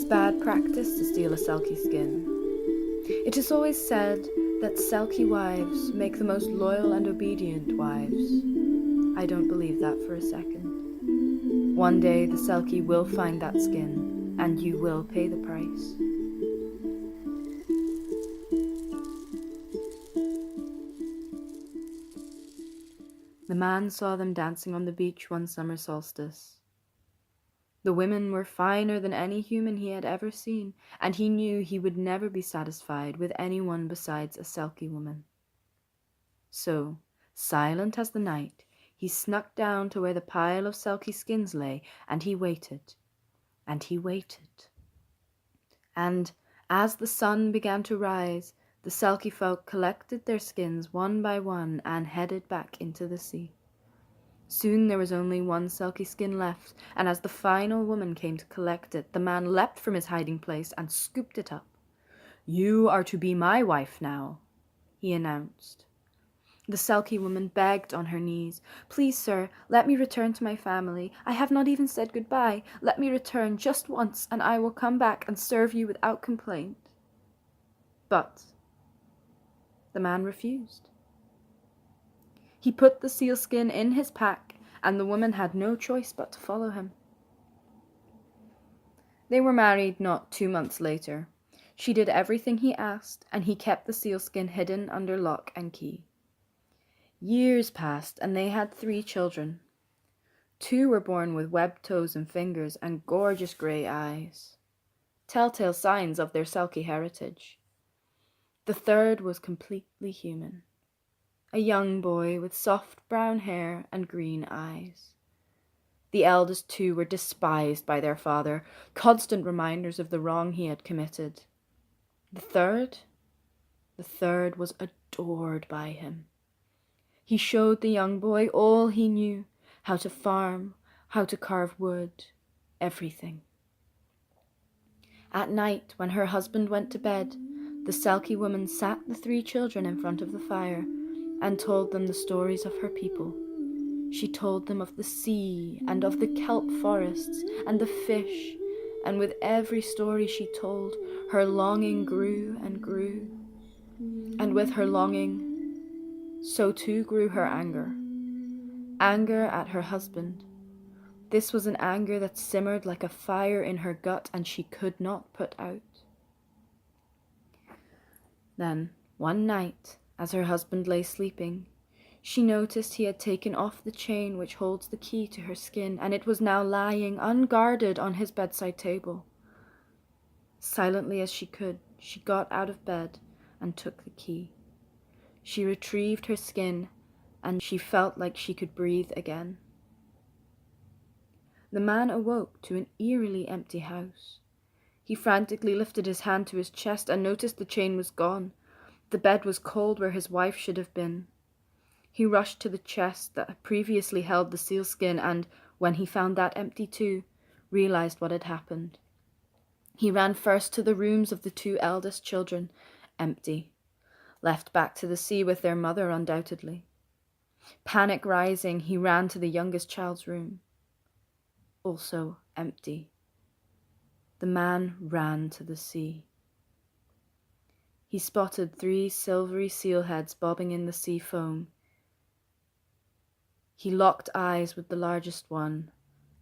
bad practice to steal a Selkie skin. It is always said that Selkie wives make the most loyal and obedient wives. I don't believe that for a second. One day the Selkie will find that skin, and you will pay the price. The man saw them dancing on the beach one summer solstice. The women were finer than any human he had ever seen, and he knew he would never be satisfied with anyone besides a Selkie woman. So, silent as the night, he snuck down to where the pile of Selkie skins lay, and he waited, and he waited. And as the sun began to rise, the Selkie folk collected their skins one by one and headed back into the sea. Soon there was only one Selkie skin left, and as the final woman came to collect it, the man leapt from his hiding place and scooped it up. "You are to be my wife now," he announced. The Selkie woman begged on her knees, "Please, sir, let me return to my family. I have not even said goodbye. Let me return just once, and I will come back and serve you without complaint." But the man refused. He put the sealskin in his pack, and the woman had no choice but to follow him. They were married not 2 months later. She did everything he asked, and he kept the sealskin hidden under lock and key. Years passed, and they had 3 children. 2 were born with webbed toes and fingers and gorgeous grey eyes, telltale signs of their Selkie heritage. The 3rd was completely human, a young boy with soft brown hair and green eyes. The eldest 2 were despised by their father, constant reminders of the wrong he had committed. The third was adored by him. He showed the young boy all he knew, how to farm, how to carve wood, everything. At night, when her husband went to bed, the Selkie woman sat the 3 children in front of the fire and told them the stories of her people. She told them of the sea and of the kelp forests and the fish, and with every story she told, her longing grew and grew. And with her longing, so too grew her anger. Anger at her husband. This was an anger that simmered like a fire in her gut and she could not put out. Then, one night, as her husband lay sleeping, she noticed he had taken off the chain which holds the key to her skin, and it was now lying unguarded on his bedside table. Silently as she could, she got out of bed and took the key. She retrieved her skin, and she felt like she could breathe again. The man awoke to an eerily empty house. He frantically lifted his hand to his chest and noticed the chain was gone. The bed was cold where his wife should have been. He rushed to the chest that had previously held the sealskin and, when he found that empty too, realized what had happened. He ran first to the rooms of the 2 eldest children, empty, left back to the sea with their mother undoubtedly. Panic rising, he ran to the youngest child's room, also empty. The man ran to the sea. He spotted 3 silvery seal heads bobbing in the sea foam. He locked eyes with the largest one,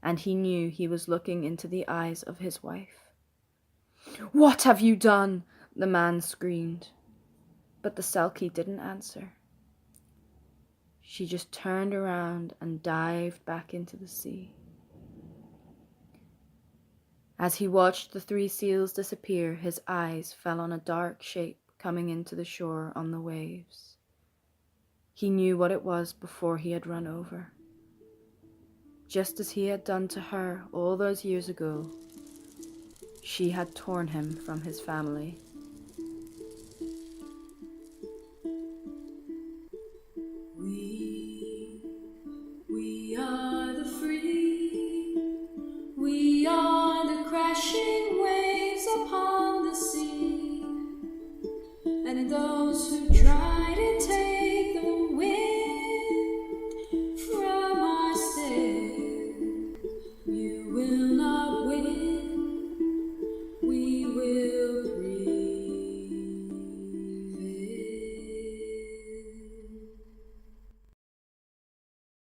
and he knew he was looking into the eyes of his wife. "What have you done?" the man screamed. But the Selkie didn't answer. She just turned around and dived back into the sea. As he watched the 3 seals disappear, his eyes fell on a dark shape coming into the shore on the waves. He knew what it was before he had run over. Just as he had done to her all those years ago, she had torn him from his family. We are the free, we are the crashing waves upon the sea, and those who